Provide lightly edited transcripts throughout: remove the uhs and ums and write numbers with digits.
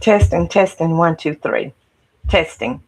Testing, testing, 1, 2, 3. Testing.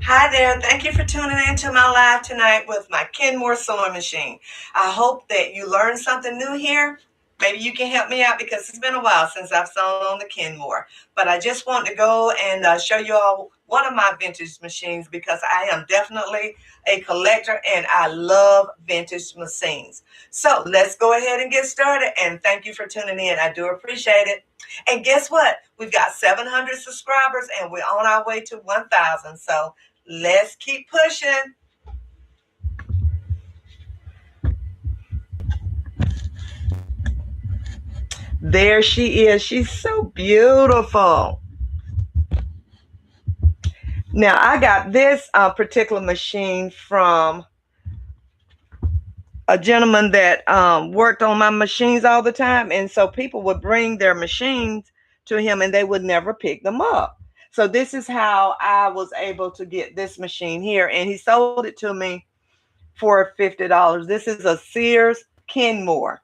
Hi there. Thank you for tuning in to my live tonight with my Kenmore sewing machine. I hope that you learned something new here. Maybe you can help me out because it's been a while since I've sewn on the Kenmore. But I just want to go and show you all one of my vintage machines because I am definitely a collector and I love vintage machines. So let's go ahead and get started. And thank you for tuning in. I do appreciate it. And guess what? We've got 700 subscribers and we're on our way to 1,000. So let's keep pushing. There she is. She's so beautiful. Now, I got this particular machine from a gentleman that worked on my machines all the time. And so people would bring their machines to him and they would never pick them up. So this is how I was able to get this machine here. And he sold it to me for $50. This is a Sears Kenmore,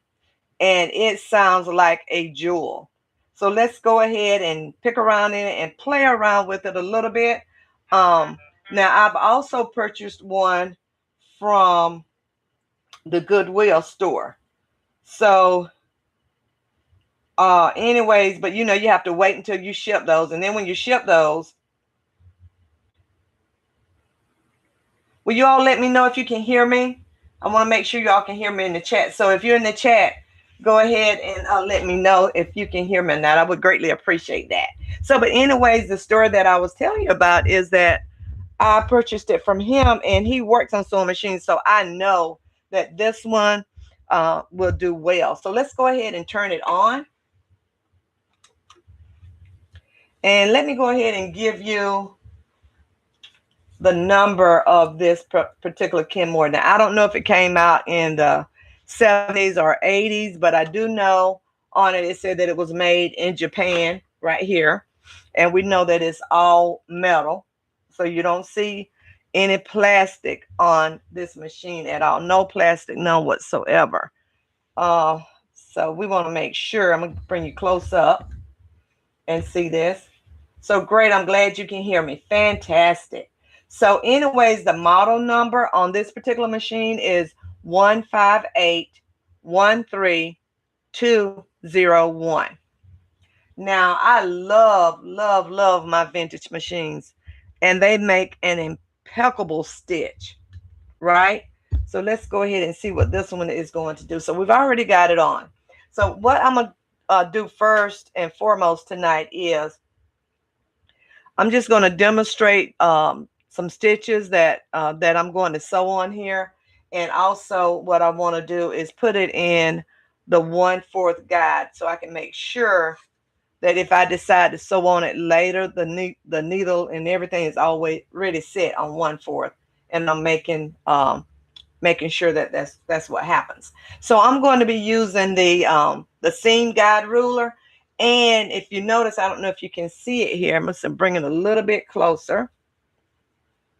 and it sounds like a jewel. So let's go ahead and pick around in it and play around with it a little bit. Now I've also purchased one from the Goodwill store. So anyways, but you know, you have to wait until you ship those. And then when you ship those, will you all let me know if you can hear me? I want to make sure y'all can hear me in the chat. So if you're in the chat, go ahead and let me know if you can hear me or not. I would greatly appreciate that. So, but anyways, the story that I was telling you about is that I purchased it from him, and he works on sewing machines. So I know that this one will do well. So let's go ahead and turn it on. And let me go ahead and give you the number of this particular Kenmore. Now, I don't know if it came out in the 70s or 80s, but I do know on it, it said that it was made in Japan right here. And we know that it's all metal. So you don't see any plastic on this machine at all. No plastic, none whatsoever. So we want to make sure. I'm going to bring you close up and see this. So great. I'm glad you can hear me. Fantastic. So anyways, the model number on this particular machine is 15813201. Now, I love, love, love my vintage machines, and they make an impeccable stitch, right? So let's go ahead and see what this one is going to do. So we've already got it on. So what I'm going to do first and foremost tonight is I'm just going to demonstrate some stitches that I'm going to sew on here. And also what I want to do is put it in the 1/4 guide so I can make sure that if I decide to sew on it later, the needle and everything is always ready set on 1/4. And I'm making sure that that's what happens. So I'm going to be using the seam guide ruler. And if you notice, I don't know if you can see it here. I'm going to bring it a little bit closer.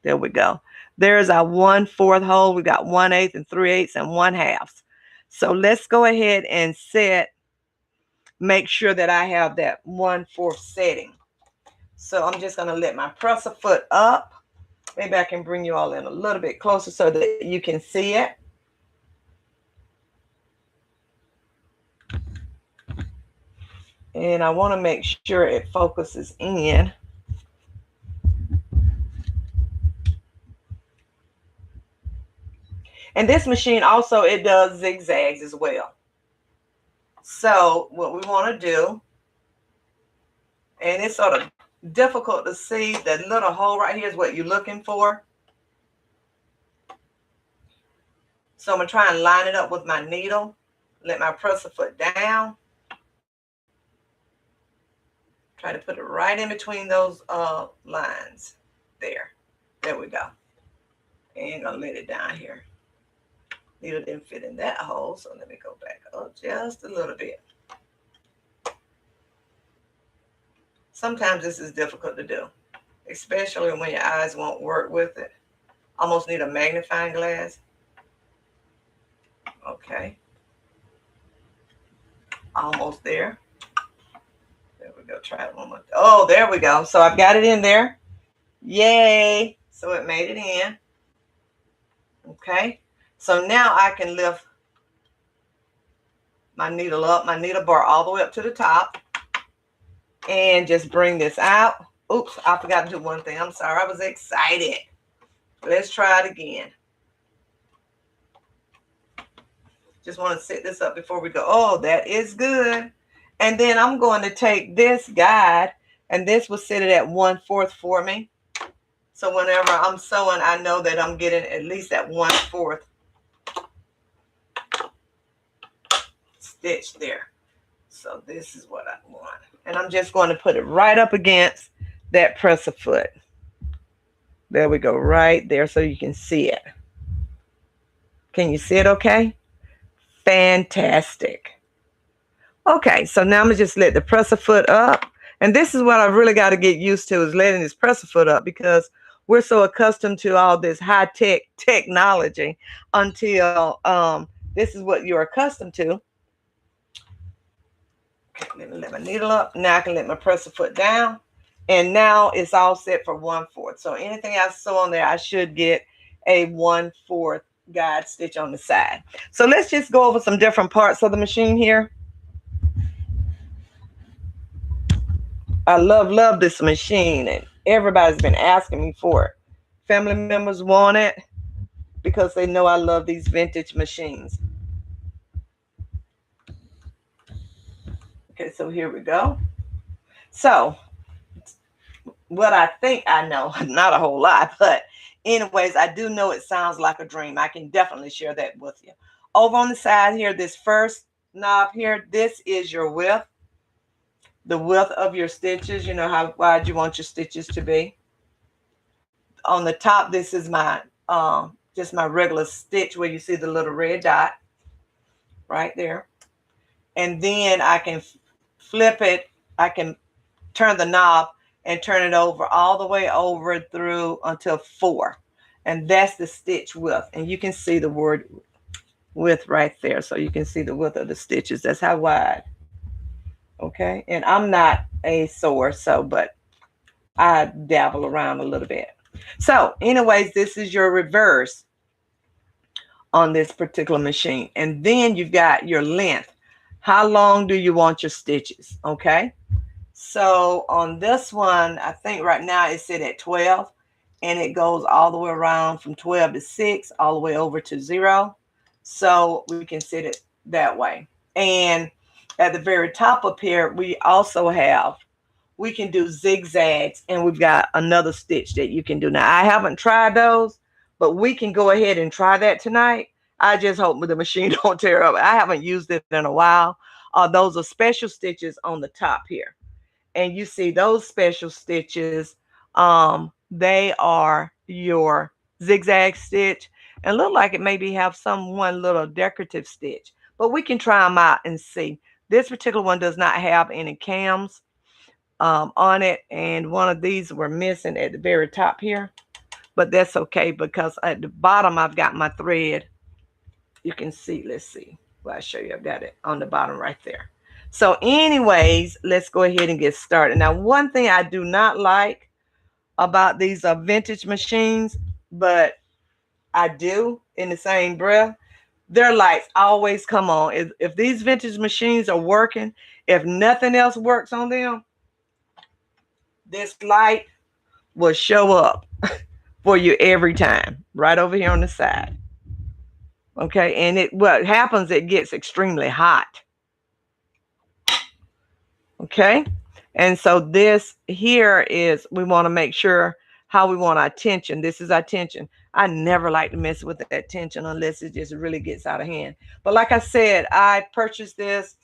There we go. There's our 1/4 hole. We got 1/8 and 3/8 and 1/2. So let's go ahead and make sure that I have that 1/4 setting. So I'm just going to let my presser foot up. Maybe I can bring you all in a little bit closer so that you can see it. And I want to make sure it focuses in. And this machine also, it does zigzags as well. So what we want to do, and it's sort of difficult to see, that little hole right here is what you're looking for. So I'm going to try and line it up with my needle. Let my presser foot down. Try to put it right in between those lines. There we go. And I'm going to let it down here. Needle didn't fit in that hole, so let me go back up just a little bit. Sometimes this is difficult to do, especially when your eyes won't work with it. Almost need a magnifying glass. Okay. Almost there. There we go. Try it one more. Oh, there we go. So I've got it in there. Yay. So it made it in. Okay. So now I can lift my needle up, my needle bar all the way up to the top, and just bring this out. Oops, I forgot to do one thing. I'm sorry. I was excited. Let's try it again. Just want to set this up before we go. Oh, that is good. And then I'm going to take this guide, and this will set it at 1/4 for me. So whenever I'm sewing, I know that I'm getting at least that 1/4 stitch there. So this is what I want. And I'm just going to put it right up against that presser foot. There we go, right there so you can see it. Can you see it okay? Fantastic. Okay, so now I'm going to just let the presser foot up. And this is what I really got to get used to, is letting this presser foot up, because we're so accustomed to all this high-tech technology until this is what you're accustomed to. Okay, let me let my needle up. Now I can let my presser foot down. And now it's all set for 1/4. So anything I sew on there, I should get a 1/4 guide stitch on the side. So let's just go over some different parts of the machine here. I love this machine, and everybody's been asking me for it. Family members want it because they know I love these vintage machines. Okay, so here we go. So what I think I know, not a whole lot, but anyways, I do know it sounds like a dream. I can definitely share that with you. Over on the side here, this first knob here, this is your width, the width of your stitches. You know how wide you want your stitches to be. On the top, this is my just my regular stitch where you see the little red dot right there. And then I can flip it. I can turn the knob and turn it over all the way over through until 4. And that's the stitch width. And you can see the word width right there. So you can see the width of the stitches. That's how wide. Okay. And I'm not a sewer, so, but I dabble around a little bit. So anyways, this is your reverse on this particular machine. And then you've got your length. How long do you want your stitches? Okay. So on this one, I think right now it's set at 12, and it goes all the way around from 12 to 6, all the way over to 0. So we can set it that way. And at the very top up here, we also have, we can do zigzags, and we've got another stitch that you can do. Now, I haven't tried those, but we can go ahead and try that tonight. I just hope the machine don't tear up. I haven't used it in a while. Those are special stitches on the top here. And you see those special stitches, they are your zigzag stitch, and look like it maybe have some one little decorative stitch, but we can try them out and see. This particular one does not have any cams on it, and one of these were missing at the very top here, but that's okay because at the bottom I've got my thread. You can see, let's see, well, I'll show you. I've got it on the bottom right there. So anyways, let's go ahead and get started. Now, one thing I do not like about these vintage machines, but I do in the same breath, their lights always come on. If these vintage machines are working, if nothing else works on them, this light will show up for you every time, right over here on the side. Okay, and what happens, it gets extremely hot. Okay, and so this here is, we want to make sure how we want our tension. This is our tension. I never like to mess with that tension unless it just really gets out of hand. But like I said, I purchased this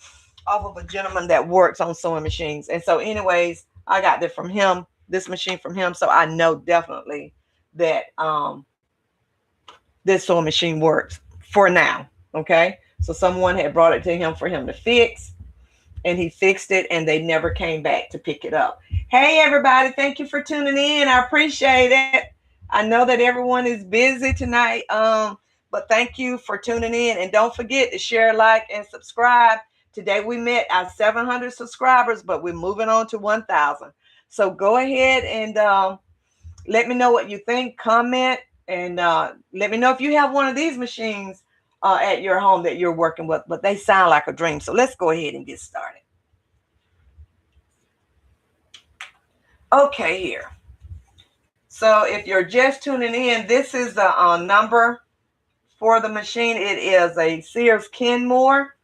off of a gentleman that works on sewing machines. And so anyways, I got it from him, this machine from him. So I know definitely that this sewing machine works for now. Okay, so someone had brought it to him for him to fix, and he fixed it, and they never came back to pick it up. Hey, everybody, thank you for tuning in. I appreciate it. I know that everyone is busy tonight, but thank you for tuning in. And don't forget to share, like, and subscribe. Today we met our 700 subscribers, but we're moving on to 1,000. So go ahead and let me know what you think. Comment, and let me know if you have one of these machines at your home that you're working with, but they sound like a dream. So let's go ahead and get started. Okay, here. So if you're just tuning in, this is the number for the machine. It is a Sears Kenmore.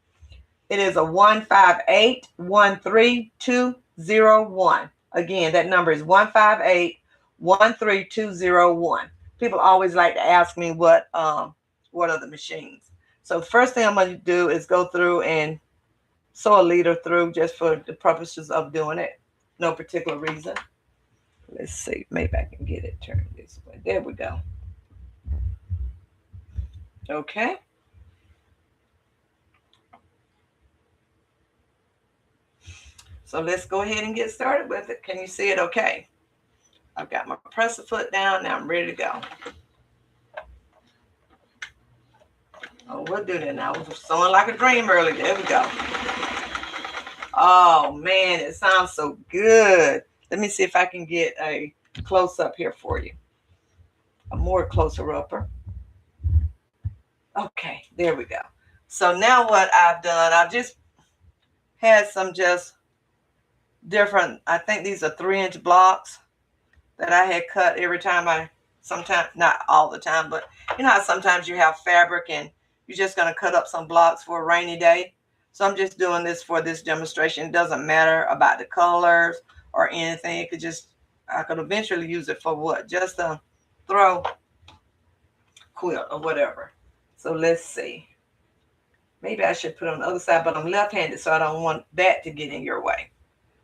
It is a 158-13201. Again, that number is 158-13201. People always like to ask me what are the machines. So the first thing I'm going to do is go through and sew a leader through, just for the purposes of doing it. No particular reason. Let's see. Maybe I can get it turned this way. There we go. Okay. So let's go ahead and get started with it. Can you see it okay? I've got my presser foot down. Now I'm ready to go. Oh, we'll do that now. I was sewing like a dream earlier. There we go. Oh man, it sounds so good. Let me see if I can get a close up here for you. A more closer upper. Okay, there we go. So now what I've done, I've just had some just different, I think these are 3-inch blocks that I had cut every time sometimes, not all the time, but you know how sometimes you have fabric and you're just going to cut up some blocks for a rainy day. So I'm just doing this for this demonstration. It doesn't matter about the colors or anything. It could just, I could eventually use it for what? Just a throw quilt or whatever. So let's see. Maybe I should put it on the other side, but I'm left-handed, so I don't want that to get in your way.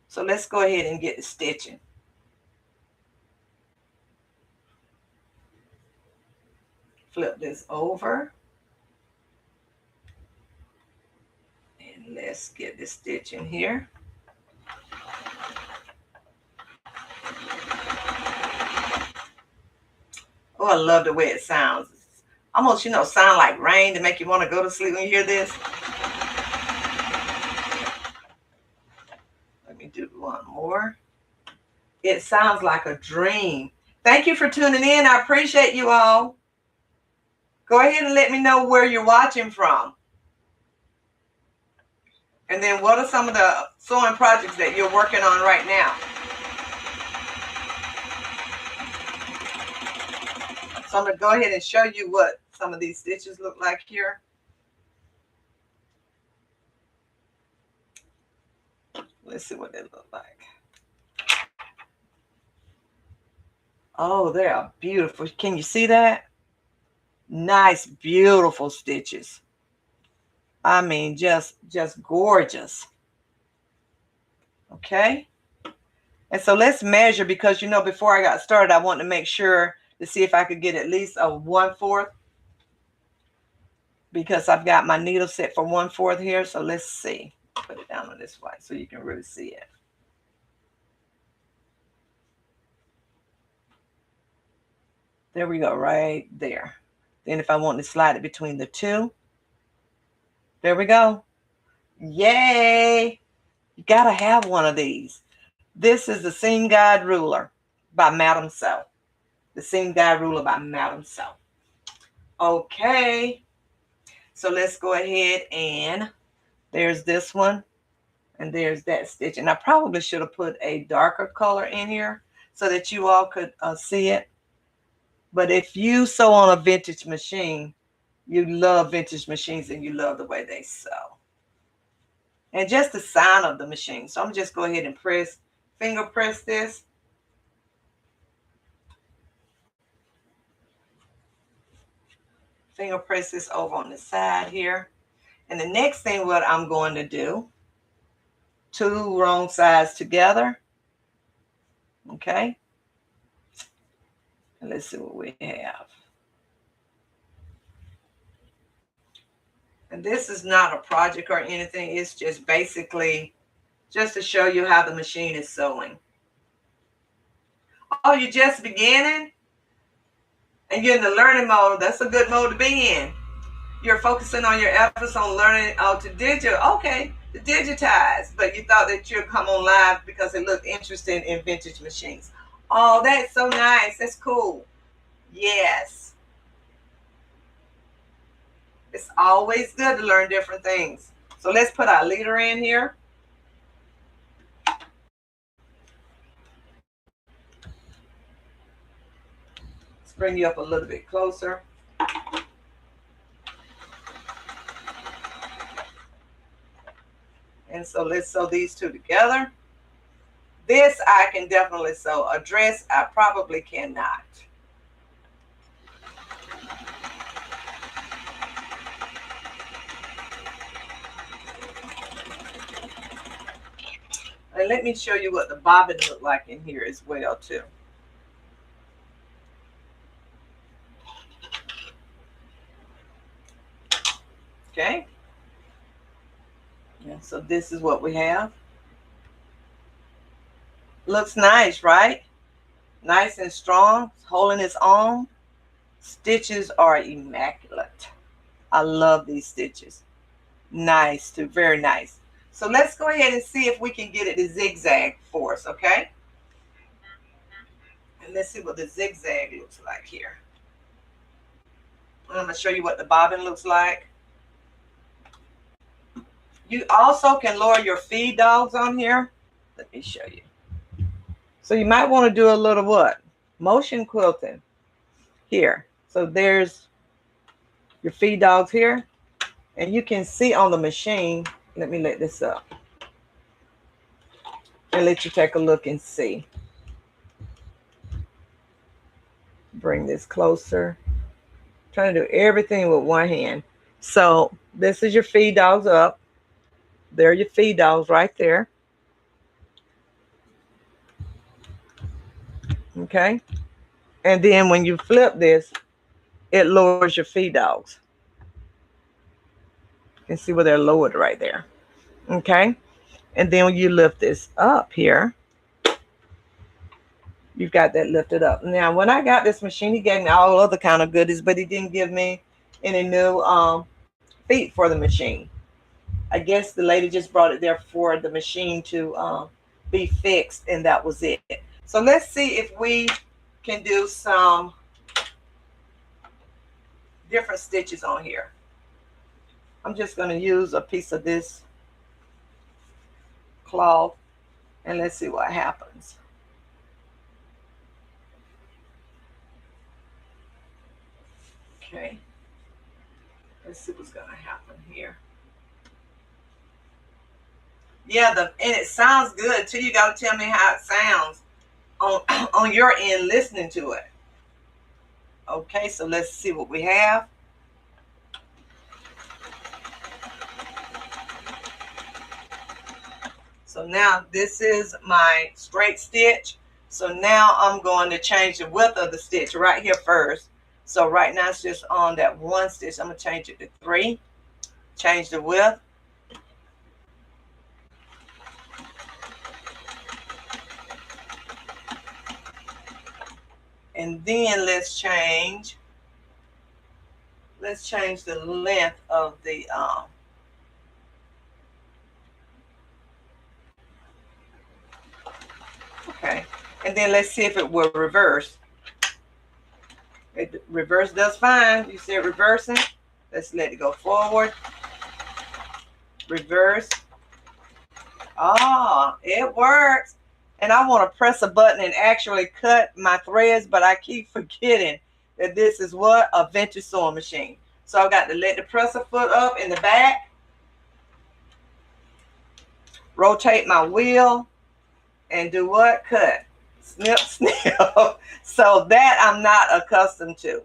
So let's go ahead and get the stitching. Flip this over. And let's get the stitch in here. Oh, I love the way it sounds. It's almost, sound like rain to make you want to go to sleep when you hear this. Let me do one more. It sounds like a dream. Thank you for tuning in. I appreciate you all. Go ahead and let me know where you're watching from. And then what are some of the sewing projects that you're working on right now? So I'm going to go ahead and show you what some of these stitches look like here. Let's see what they look like. Oh, they are beautiful. Can you see that? Nice, beautiful stitches. I mean, just gorgeous. Okay. And so let's measure because, before I got started, I wanted to make sure to see if I could get at least a 1/4 because I've got my needle set for 1/4 here. So let's see. Put it down on this way so you can really see it. There we go, right there. Then if I want to slide it between the two, there we go. Yay! You gotta have one of these. This is the Seam Guide Ruler by Madam Sew. The Seam Guide Ruler by Madam Sew. Okay, so let's go ahead and there's this one and there's that stitch. And I probably should have put a darker color in here so that you all could see it. But if you sew on a vintage machine, you love vintage machines and you love the way they sew. And just the sound of the machine. So I'm just go ahead and finger press this. Finger press this over on the side here. And the next thing what I'm going to do, two wrong sides together. Okay. And let's see what we have. And this is not a project or anything. It's just basically just to show you how the machine is sewing. Oh, you're just beginning? And you're in the learning mode. That's a good mode to be in. You're focusing on your efforts on learning how to digitize, but you thought that you'd come on live because it looked interesting in vintage machines. Oh, that's so nice. That's cool. Yes. It's always good to learn different things. So let's put our leader in here. Let's bring you up a little bit closer. And so let's sew these two together. This I can definitely sew. A dress I probably cannot. And let me show you what the bobbin look like in here as well too. Okay. And so this is what we have. Looks nice, right? Nice and strong, holding its own. Stitches are immaculate. I love these stitches. Nice too, very nice. So let's go ahead and see if we can get it to zigzag for us, okay? And let's see what the zigzag looks like here. I'm going to show you what the bobbin looks like. You also can lower your feed dogs on here. Let me show you. So you might want to do a little what? Motion quilting here. So there's your feed dogs here. And you can see on the machine, let me let this up and let you take a look and see. Bring this closer. Trying to do everything with one hand. So this is your feed dogs up. There are your feed dogs right there. Okay. And then when you flip this, it lowers your feed dogs. You can see where they're lowered right there. Okay. And then when you lift this up here, you've got that lifted up. Now, when I got this machine, he gave me all other kind of goodies, but he didn't give me any new feet for the machine. I guess the lady just brought it there for the machine to be fixed, and that was it. So let's see if we can do some different stitches on here. I'm just going to use a piece of this cloth, and let's see what happens. Okay, let's see what's going to happen here. Yeah, and it sounds good too. You got to tell me how it sounds on on your end listening to it. Okay, so let's see what we have. So now this is my straight stitch. So now I'm going to change the width of the stitch right here first. So right now it's just on that one stitch. I'm going to change it to 3. Change the width. And then let's change the length of the okay. And then let's see if it will reverse. It reverse does fine. You see it reversing. Let's let it go forward. Reverse. Oh, it works. And I want to press a button and actually cut my threads, but I keep forgetting that this is what? A vintage sewing machine. So I got to let the presser foot up in the back, rotate my wheel, and do what? Cut. Snip, snip. So that I'm not accustomed to.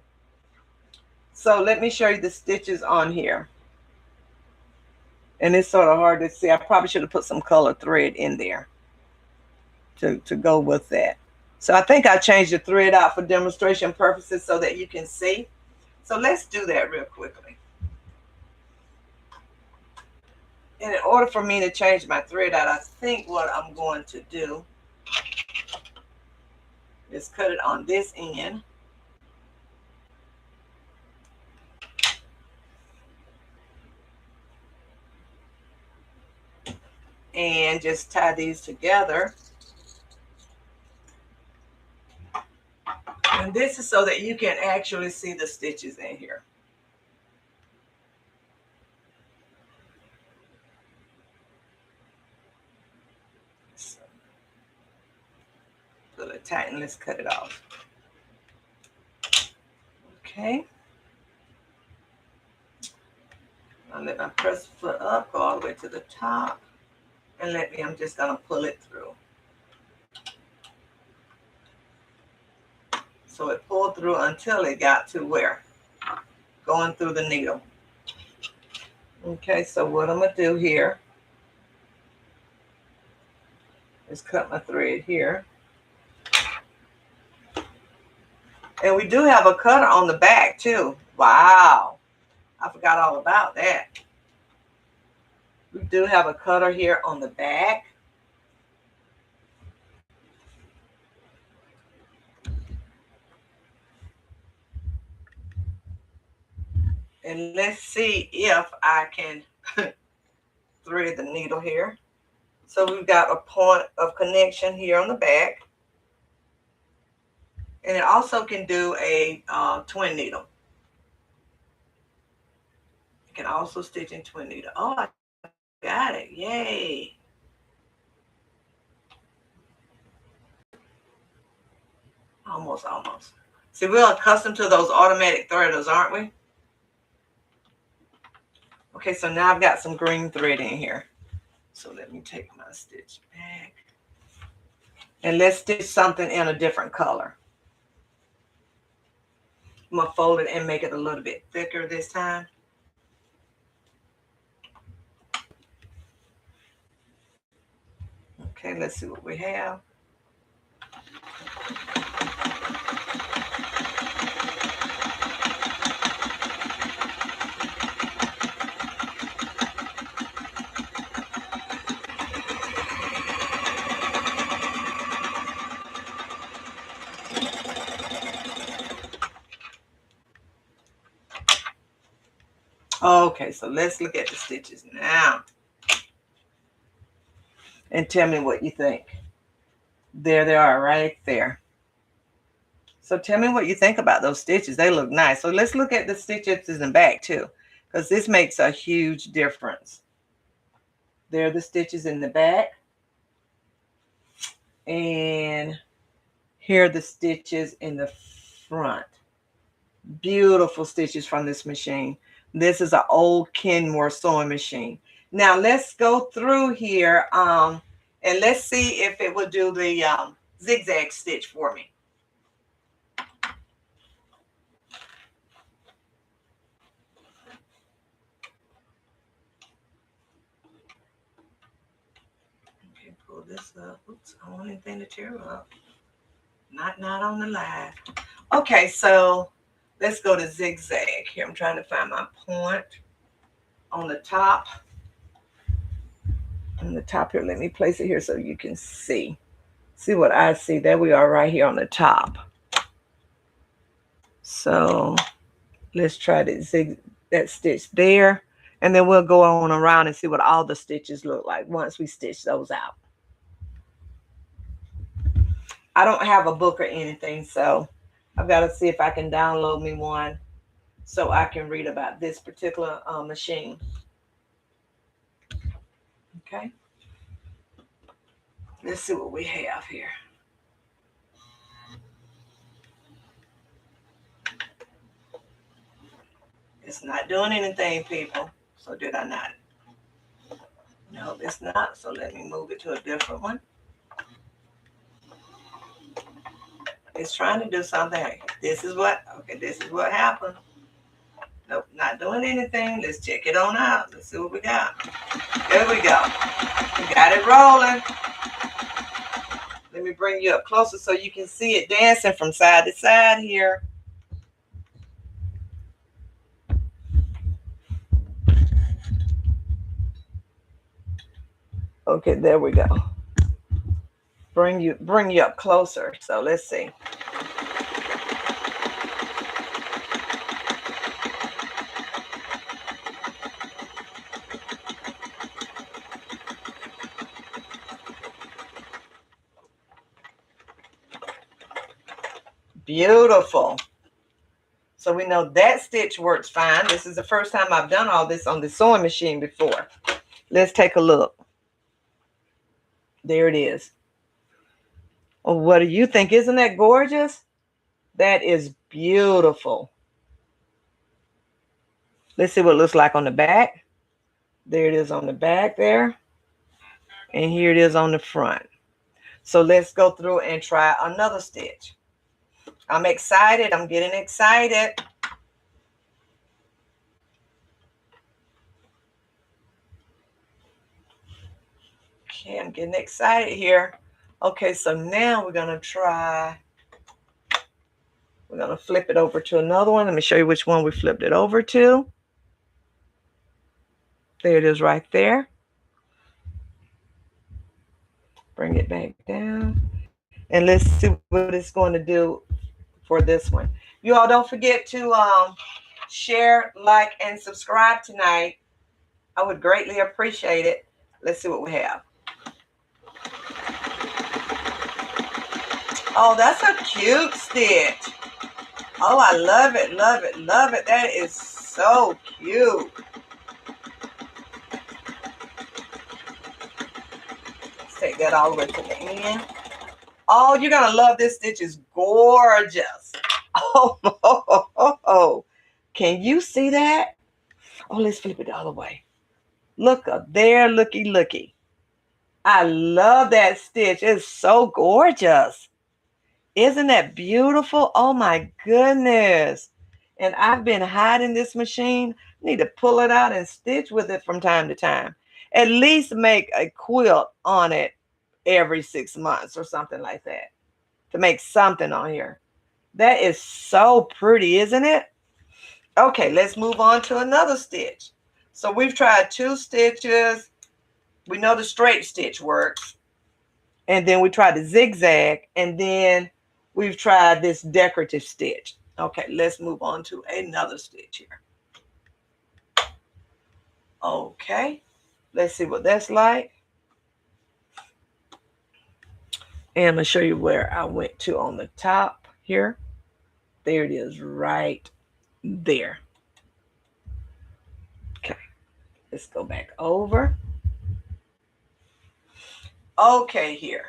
So let me show you the stitches on here. And it's sort of hard to see. I probably should have put some color thread in there to go with that. So I think I changed the thread out for demonstration purposes so that you can see. So let's do that real quickly. And in order for me to change my thread out, I think what I'm going to do is cut it on this end. And just tie these together. And this is so that you can actually see the stitches in here. So, pull it tight and let's cut it off. Okay. I'll let my press foot up, go all the way to the top. And I'm just going to pull it through. So it pulled through until it got to where? Going through the needle. Okay, so what I'm going to do here is cut my thread here. And we do have a cutter on the back too. Wow, I forgot all about that. We do have a cutter here on the back. And let's see if I can thread the needle here. So we've got a point of connection here on the back. And it also can do a twin needle. It can also stitch in twin needle. Oh, I got it. Yay. Almost, almost. See, we're accustomed to those automatic threaders, aren't we? Okay, so now I've got some green thread in here. So let me take my stitch back. And let's stitch something in a different color. I'm going to fold it and make it a little bit thicker this time. Okay, let's see what we have. Okay, so let's look at the stitches now. And tell me what you think. There they are right there. So tell me what you think about those stitches. They look nice. So let's look at the stitches in the back too, because this makes a huge difference. There are the stitches in the back. And here are the stitches in the front. Beautiful stitches from this machine. This is an old Kenmore sewing machine. Now let's go through here and let's see if it will do the zigzag stitch for me. Okay, pull this up. Oops, I don't want anything to tear up. Not on the live. Okay, so let's go to zigzag here. I'm trying to find my point on the top. On the top here, let me place it here so you can see. See what I see. There we are right here on the top. So let's try to zig that stitch there. And then we'll go on around and see what all the stitches look like once we stitch those out. I don't have a book or anything, so I've got to see if I can download me one so I can read about this particular machine. Okay. Let's see what we have here. It's not doing anything, people. So did I not? No, it's not. So let me move it to a different one. It's trying to do something. This is what happened. Nope, not doing anything. Let's check it on out. Let's see what we got. There we go. We got it rolling. Let me bring you up closer so you can see it dancing from side to side here. Okay, there we go. Bring you up closer. So let's see. Beautiful. So we know that stitch works fine. This is the first time I've done all this on the sewing machine before. Let's take a look. There it is. Oh, what do you think? Isn't that gorgeous? That is beautiful. Let's see what it looks like on the back. There it is on the back there. And here it is on the front. So let's go through and try another stitch. I'm excited. I'm getting excited. Okay, I'm getting excited here. Okay, so now we're going to try. We're going to flip it over to another one. Let me show you which one we flipped it over to. There it is right there. Bring it back down. And let's see what it's going to do for this one. You all don't forget to share, like, and subscribe tonight. I would greatly appreciate it. Let's see what we have. Oh, that's a cute stitch. Oh, I love it, love it, love it. That is so cute. Let's take that all the way to the end. Oh, you're going to love this stitch. It's gorgeous. Oh, can you see that? Oh, let's flip it the other way. Look up there, looky. I love that stitch. It's so gorgeous. Isn't that beautiful? Oh my goodness. And I've been hiding this machine. Need to pull it out and stitch with it from time to time. At least make a quilt on it every 6 months or something like that. To make something on here. That is so pretty, isn't it? Okay, let's move on to another stitch. So we've tried 2 stitches. We know the straight stitch works. And then we tried the zigzag. And then we've tried this decorative stitch. Okay, let's move on to another stitch here. Okay, let's see what that's like. And I'm going to show you where I went to on the top here. There it is right there. Okay, let's go back over. Okay, here.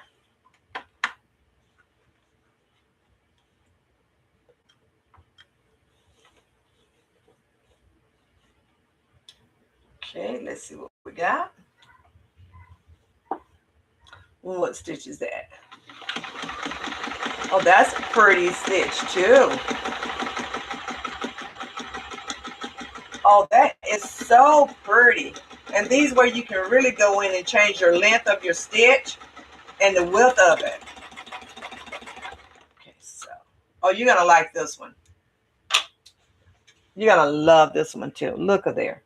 Okay, let's see what we got. What stitch is that? Oh, that's a pretty stitch too. Oh, that is so pretty. And these where you can really go in and change your length of your stitch and the width of it. Okay, so, oh, you're going to like this one. You're going to love this one too. Look at there.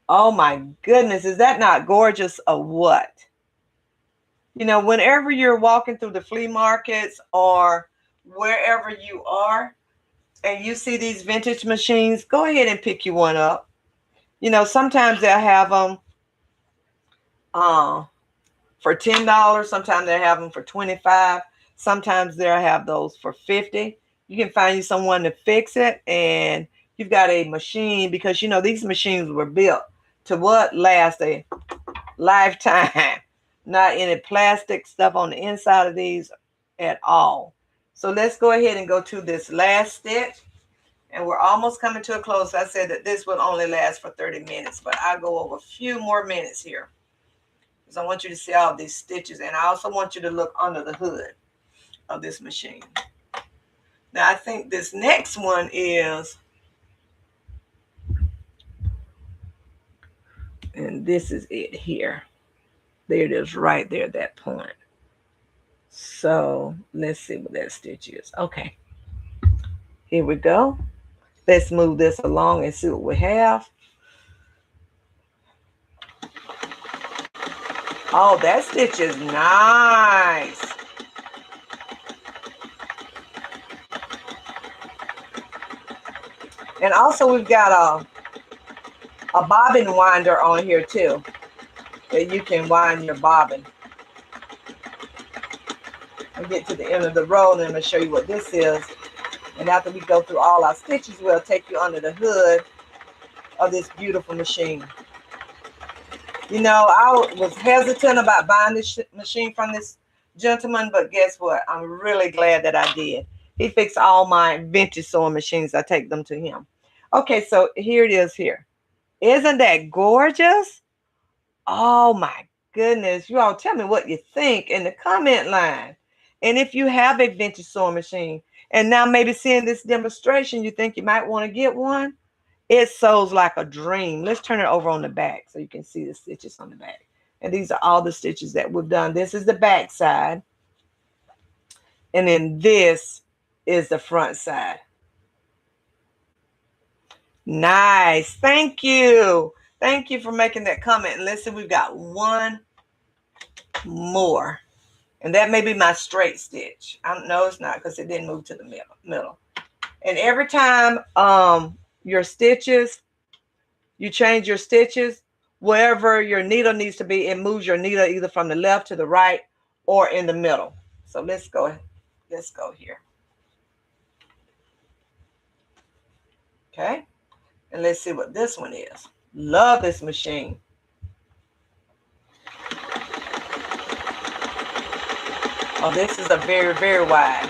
Oh my goodness, is that not gorgeous or what? You know, whenever you're walking through the flea markets or wherever you are and you see these vintage machines, go ahead and pick you one up. You know, sometimes they'll have them for $10. Sometimes they'll have them for $25. Sometimes they'll have those for $50. You can find you someone to fix it, and you've got a machine, because, you know, these machines were built to what? Last a lifetime. Not any plastic stuff on the inside of these at all. So let's go ahead and go to this last stitch. And we're almost coming to a close. I said that this would only last for 30 minutes, but I'll go over a few more minutes here, because I want you to see all these stitches. And I also want you to look under the hood of this machine. Now, I think this next one is, and this is it here. There it is right there at that point. So let's see what that stitch is. Okay, here we go. Let's move this along and see what we have. Oh, that stitch is nice. And also we've got a bobbin winder on here too, that you can wind your bobbin. I'll get to the end of the row and I'm going to show you what this is. And after we go through all our stitches, we'll take you under the hood of this beautiful machine. You know, I was hesitant about buying this machine from this gentleman, but guess what? I'm really glad that I did. He fixed all my vintage sewing machines. I take them to him. Okay, so here it is here. Isn't that gorgeous? Oh my goodness. You all tell me what you think in the comment line. And if you have a vintage sewing machine and now maybe seeing this demonstration, you think you might want to get one, it sews like a dream. Let's turn it over on the back so you can see the stitches on the back. And these are all the stitches that we've done. This is the back side. And then this is the front side. Nice. Thank you. Thank you for making that comment. And listen, we've got one more. And that may be my straight stitch. I don't know, it's not, because it didn't move to the middle. And every time your stitches. You change your stitches. Wherever your needle needs to be, it moves your needle either from the left to the right or in the middle. So let's go here. Okay. And let's see what this one is. Love this machine. Oh, this is a very, very wide.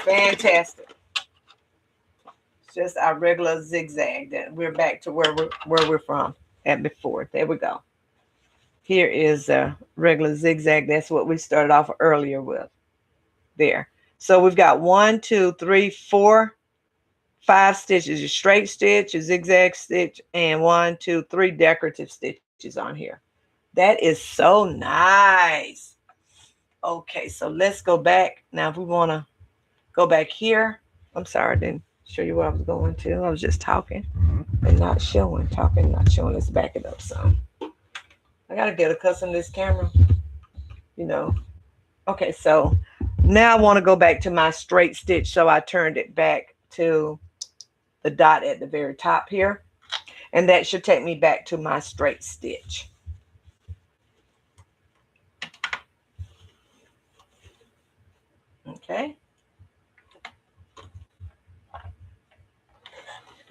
Fantastic. It's just our regular zigzag. That we're back to where we're from at before. There we go. Here is a regular zigzag. That's what we started off earlier with. There. So we've got 1, 2, 3, 4, 5 stitches. Your straight stitch, your zigzag stitch, and 1, 2, 3 decorative stitches on here. That is so nice. Okay, so let's go back. Now, if we want to go back here. I'm sorry, I didn't show you what I was going to. I was just talking and not showing. Talking, not showing. Let's back it up some. I got to get accustomed to this camera. You know. Okay, so now I want to go back to my straight stitch. So I turned it back to the dot at the very top here. And that should take me back to my straight stitch. Okay.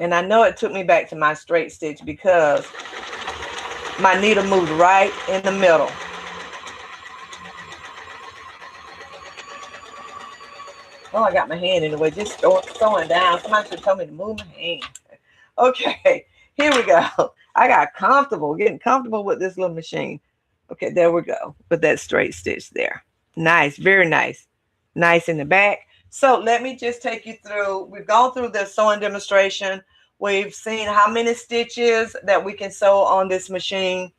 And I know it took me back to my straight stitch because my needle moved right in the middle. Oh, I got my hand in the way, just throwing down. Somebody should tell me to move my hand. Okay, here we go. I got comfortable, getting comfortable with this little machine. Okay, there we go. With that straight stitch there. Nice, very nice. Nice in the back. So let me just take you through. We've gone through the sewing demonstration. We've seen how many stitches that we can sew on this machine.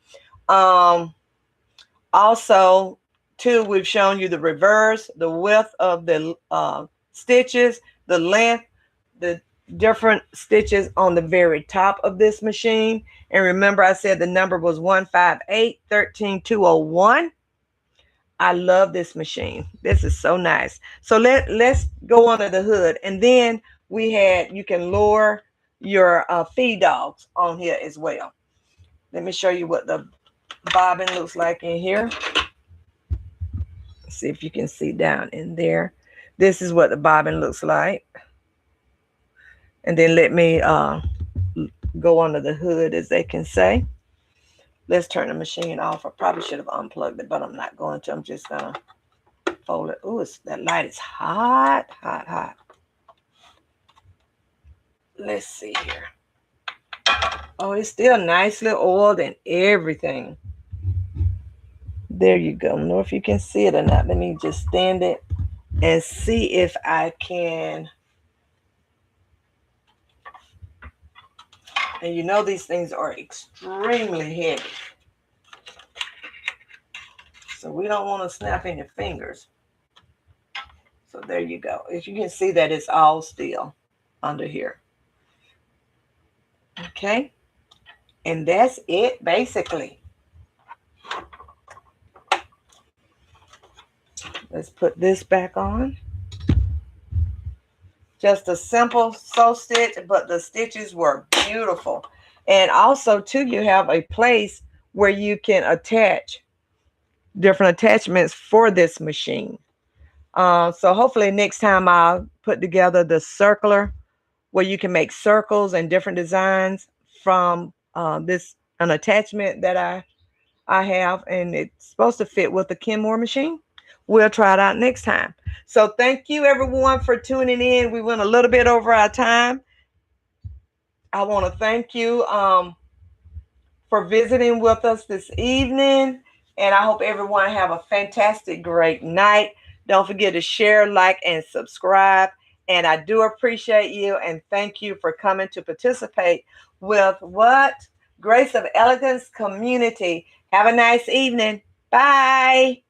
Also, too, we've shown you the reverse, the width of the stitches, the length, the different stitches on the very top of this machine. And remember, I said the number was 158-13201. I love this machine. This is so nice. So let's go under the hood. And then you can lower your feed dogs on here as well. Let me show you what the bobbin looks like in here. See if you can see down in there. This is what the bobbin looks like. And then let me go under the hood, as they can say. Let's turn the machine off. I probably should have unplugged it, but I'm not going to. I'm just going to fold it. Ooh, that light is hot, hot, hot. Let's see here. Oh, it's still nicely oiled and everything. There you go. I don't know if you can see it or not. Let me just stand it and see if I can. And you know these things are extremely heavy. So we don't want to snap in your fingers. So there you go. As you can see that it's all steel under here. Okay. And that's it basically. Let's put this back on. Just a simple sew stitch, but the stitches were beautiful. And also, too, you have a place where you can attach different attachments for this machine. So hopefully next time I'll put together the circular where you can make circles and different designs from an attachment that I have, and it's supposed to fit with the Kenmore machine. We'll try it out next time. So thank you everyone for tuning in. We went a little bit over our time. I want to thank you for visiting with us this evening. And I hope everyone have a fantastic, great night. Don't forget to share, like, and subscribe. And I do appreciate you and thank you for coming to participate with what? Grace of Elegance Community. Have a nice evening. Bye.